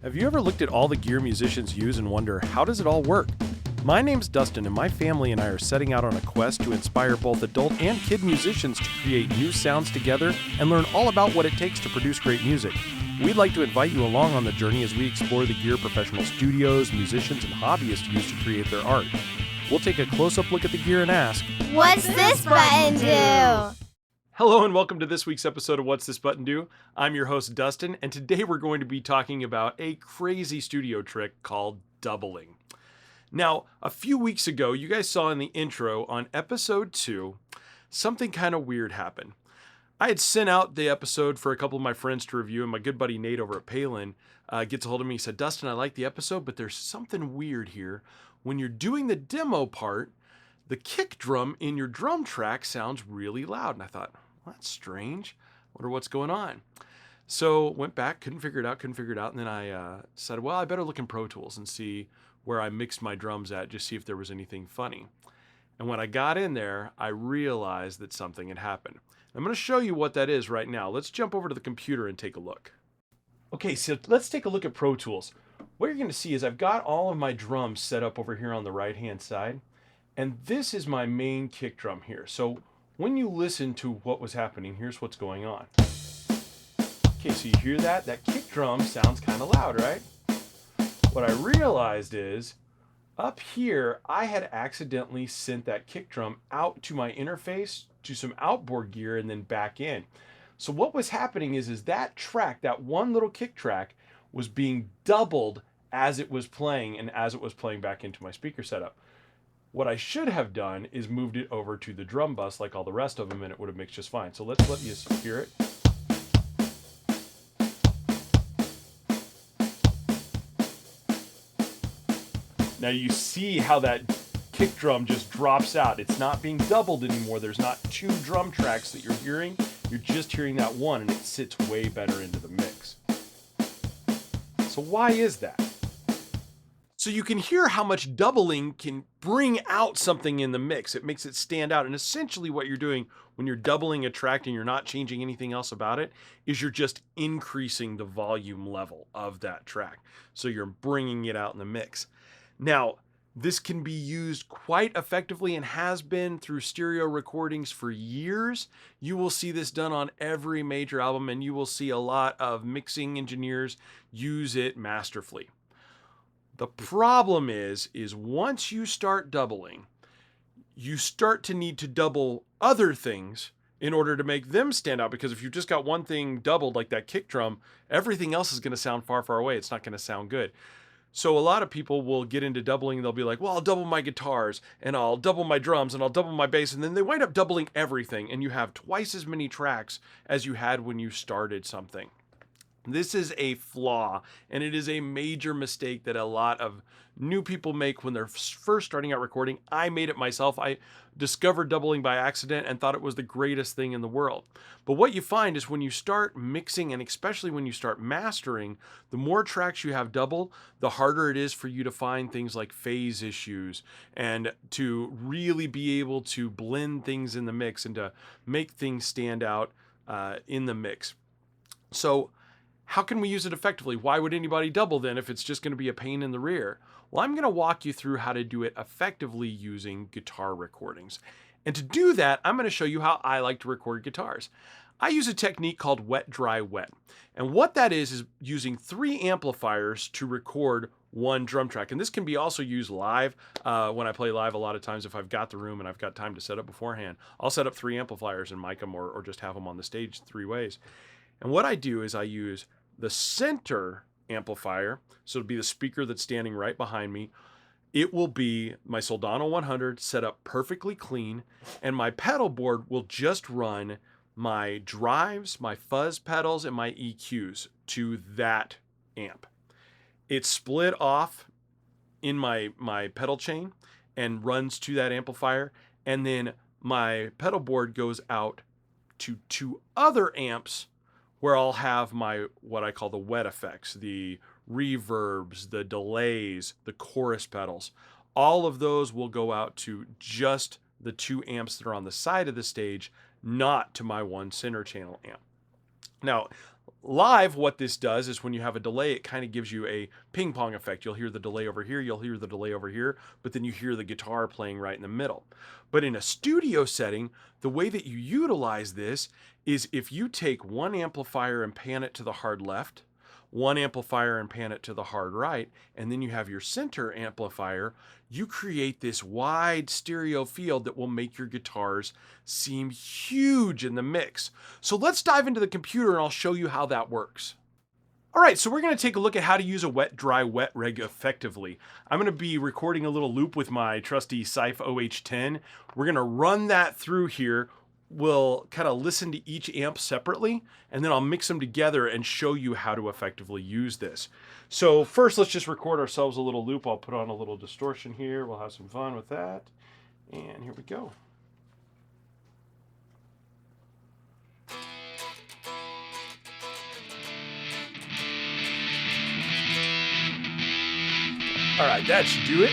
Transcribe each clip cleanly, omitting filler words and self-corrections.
Have you ever looked at all the gear musicians use and wonder, how does it all work? My name's Dustin, and my family and I are setting out on a quest to inspire both adult and kid musicians to create new sounds together and learn all about what it takes to produce great music. We'd like to invite you along on the journey as we explore the gear professional studios, musicians, and hobbyists use to create their art. We'll take a close-up look at the gear and ask, what's this button do? Hello and welcome to this week's episode of What's This Button Do? I'm your host Dustin, and today we're going to be talking about a crazy studio trick called doubling. Now, a few weeks ago, you guys saw in the intro on episode 2, something kind of weird happened. I had sent out the episode for a couple of my friends to review, and my good buddy Nate over at Palen gets a hold of me. He said, Dustin, I like the episode, but there's something weird here. When you're doing the demo part, the kick drum in your drum track sounds really loud. And I thought, well, that's strange. Wonder what's going on. So went back, couldn't figure it out. And then I said, well, I better look in Pro Tools and see where I mixed my drums at, just see if there was anything funny. And when I got in there, I realized that something had happened. I'm going to show you what that is right now. Let's jump over to the computer and take a look. Okay, so let's take a look at Pro Tools. What you're going to see is I've got all of my drums set up over here on the right-hand side. And this is my main kick drum here. So when you listen to what was happening, here's what's going on. Okay, so you hear that? That kick drum sounds kind of loud, right? What I realized is, up here, I had accidentally sent that kick drum out to my interface, to some outboard gear, and then back in. So what was happening is that track, that one little kick track, was being doubled as it was playing and as it was playing back into my speaker setup. What I should have done is moved it over to the drum bus like all the rest of them, and it would have mixed just fine. So let's let you hear it. Now you see how that kick drum just drops out. It's not being doubled anymore. There's not two drum tracks that you're hearing. You're just hearing that one, and it sits way better into the mix. So why is that? So you can hear how much doubling can bring out something in the mix. It makes it stand out. And essentially what you're doing when you're doubling a track and you're not changing anything else about it is you're just increasing the volume level of that track. So you're bringing it out in the mix. Now, this can be used quite effectively and has been through stereo recordings for years. You will see this done on every major album, and you will see a lot of mixing engineers use it masterfully. The problem is once you start doubling, you start to need to double other things in order to make them stand out, because if you've just got one thing doubled like that kick drum, everything else is going to sound far, far away. It's not going to sound good. So a lot of people will get into doubling. They'll be like, well, I'll double my guitars and I'll double my drums and I'll double my bass. And then they wind up doubling everything, and you have twice as many tracks as you had when you started something. This is a flaw, and it is a major mistake that a lot of new people make when they're first starting out recording. I made it myself. I discovered doubling by accident and thought it was the greatest thing in the world. But what you find is when you start mixing, and especially when you start mastering, the more tracks you have double, the harder it is for you to find things like phase issues and to really be able to blend things in the mix and to make things stand out in the mix. So how can we use it effectively? Why would anybody double then if it's just going to be a pain in the rear? Well, I'm going to walk you through how to do it effectively using guitar recordings. And to do that, I'm going to show you how I like to record guitars. I use a technique called wet, dry, wet. And what that is using 3 amplifiers to record one drum track. And this can be also used live. When I play live, a lot of times if I've got the room and I've got time to set up beforehand, I'll set up 3 amplifiers and mic them or just have them on the stage 3 ways. And what I do is I use the center amplifier, so it'll be the speaker that's standing right behind me. It will be my Soldano 100 set up perfectly clean, and my pedal board will just run my drives, my fuzz pedals, and my EQs to that amp. It's split off in my pedal chain and runs to that amplifier, and then my pedal board goes out to 2 other amps where I'll have my, what I call the wet effects, the reverbs, the delays, the chorus pedals. All of those will go out to just the 2 amps that are on the side of the stage, not to my 1 center channel amp. Now, live, what this does is when you have a delay, it kind of gives you a ping pong effect. You'll hear the delay over here, you'll hear the delay over here, but then you hear the guitar playing right in the middle. But in a studio setting, the way that you utilize this is if you take one amplifier and pan it to the hard left, one amplifier and pan it to the hard right, and then you have your center amplifier, you create this wide stereo field that will make your guitars seem huge in the mix. So let's dive into the computer and I'll show you how that works. All right, so we're gonna take a look at how to use a wet, dry, wet reg effectively. I'm gonna be recording a little loop with my trusty Syph OH10. We're gonna run that through here. We'll kind of listen to each amp separately, and then I'll mix them together and show you how to effectively use this. So first, let's just record ourselves a little loop. I'll put on a little distortion here. We'll have some fun with that. And here we go. All right, that should do it.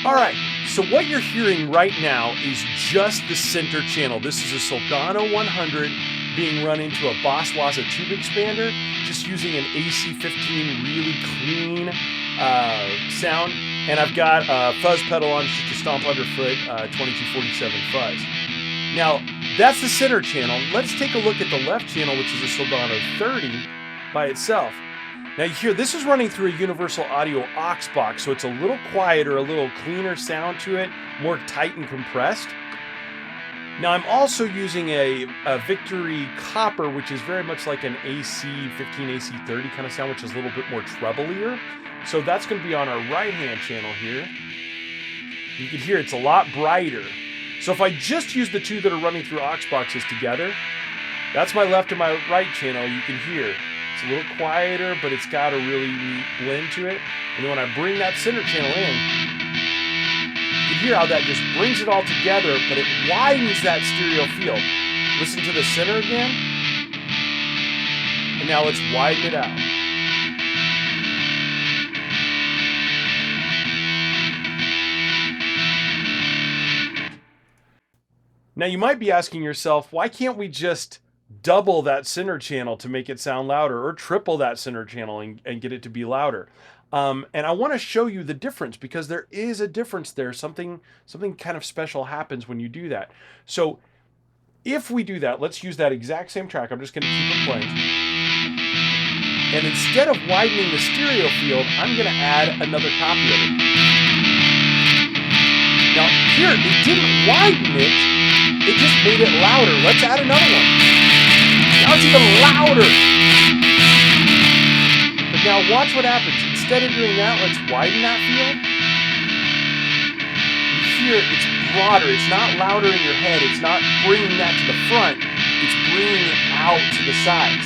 All right, so what you're hearing right now is just the center channel. This is a Soldano 100 being run into a Boss Waza tube expander, just using an AC15 really clean sound. And I've got a fuzz pedal on, just a stomp underfoot 2247 fuzz. Now, that's the center channel. Let's take a look at the left channel, which is a Soldano 30 by itself. Now you hear this is running through a Universal Audio aux box, so it's a little quieter, a little cleaner sound to it, more tight and compressed. Now I'm also using a Victory Copper, which is very much like an AC15, AC30 kind of sound, which is a little bit more treblier. So that's going to be on our right-hand channel here. You can hear it's a lot brighter. So if I just use the two that are running through aux boxes together, that's my left and my right channel, you can hear. It's a little quieter, but it's got a really neat blend to it. And then when I bring that center channel in, you can hear how that just brings it all together, but it widens that stereo field. Listen to the center again. And now let's widen it out. Now you might be asking yourself, why can't we just double that center channel to make it sound louder, or triple that center channel and get it to be louder? And I want to show you the difference, because there is a difference there. Something kind of special happens when you do that. So if we do that, let's use that exact same track. I'm just going to keep it playing. And instead of widening the stereo field, I'm going to add another copy of it. Now here, it didn't widen it. It just made it louder. Let's add another one. Now it's even louder. But now watch what happens. Instead of doing that, let's widen that field. You hear it's broader. It's not louder in your head. It's not bringing that to the front. It's bringing it out to the sides.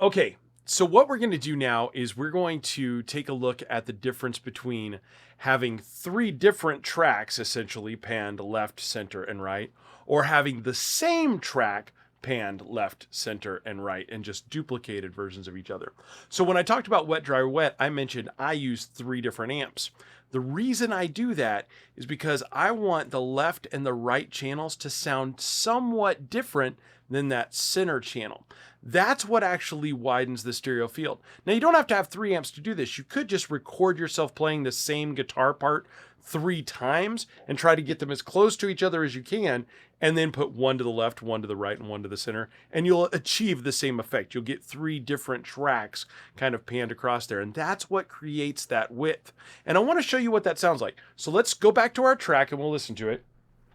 Okay, so what we're going to do now is we're going to take a look at the difference between having three different tracks, essentially panned left, center, and right, or having the same track panned left, center, and right, and just duplicated versions of each other. So when I talked about wet, dry, wet, I mentioned I use three different amps. The reason I do that is because I want the left and the right channels to sound somewhat different than that center channel. That's what actually widens the stereo field. Now, you don't have to have three amps to do this. You could just record yourself playing the same guitar part 3 times and try to get them as close to each other as you can, and then put one to the left, one to the right, and one to the center, and you'll achieve the same effect. You'll get 3 different tracks kind of panned across there, and that's what creates that width. And I want to show you what that sounds like. So let's go back to our track and we'll listen to it.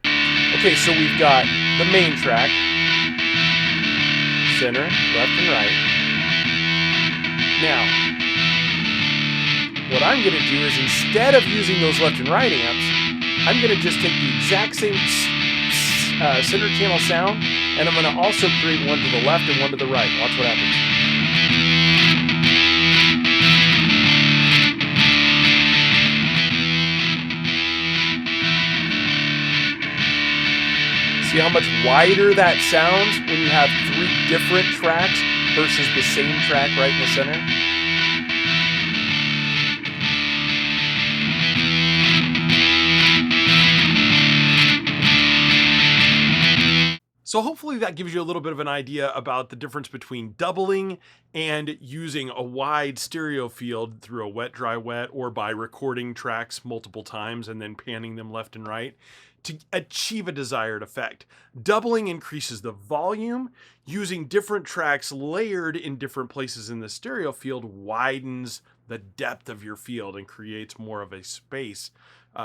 Okay, so we've got the main track, center, left, and right. Now, what I'm going to do is, instead of using those left and right amps, I'm going to just take the exact same center channel sound, and I'm going to also create one to the left and one to the right. Watch what happens. See how much wider that sounds when you have 3 different tracks versus the same track right in the center? So hopefully that gives you a little bit of an idea about the difference between doubling and using a wide stereo field through a wet, dry, wet, or by recording tracks multiple times and then panning them left and right to achieve a desired effect. Doubling increases the volume. Using different tracks layered in different places in the stereo field widens the depth of your field and creates more of a space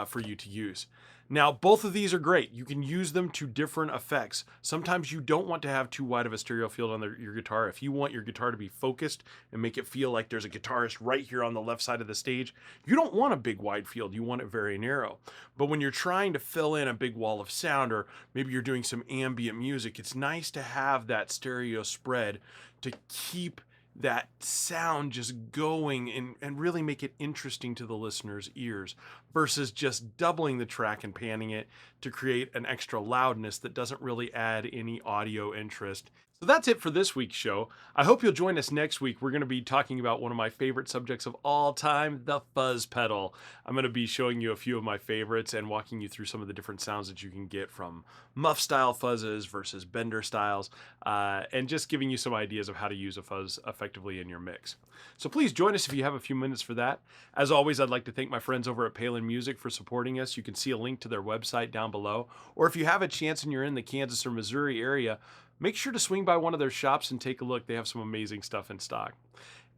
for you to use. Now, both of these are great. You can use them to different effects. Sometimes you don't want to have too wide of a stereo field on your guitar. If you want your guitar to be focused and make it feel like there's a guitarist right here on the left side of the stage, you don't want a big wide field. You want it very narrow. But when you're trying to fill in a big wall of sound, or maybe you're doing some ambient music, it's nice to have that stereo spread to keep that sound just going and really make it interesting to the listener's ears versus just doubling the track and panning it to create an extra loudness that doesn't really add any audio interest. So that's it for this week's show. I hope you'll join us next week. We're going to be talking about one of my favorite subjects of all time, the fuzz pedal. I'm going to be showing you a few of my favorites and walking you through some of the different sounds that you can get from muff style fuzzes versus bender styles, and just giving you some ideas of how to use a fuzz effectively in your mix. So please join us if you have a few minutes for that. As always, I'd like to thank my friends over at Palen Music for supporting us. You can see a link to their website down below, or if you have a chance and you're in the Kansas or Missouri area, make sure to swing by one of their shops and take a look. They have some amazing stuff in stock.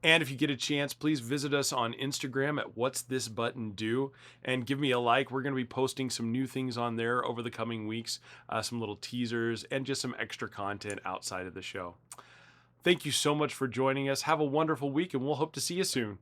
And if you get a chance, please visit us on Instagram at What's This Button Do and give me a like. We're going to be posting some new things on there over the coming weeks, some little teasers and just some extra content outside of the show. Thank you so much for joining us. Have a wonderful week, and we'll hope to see you soon.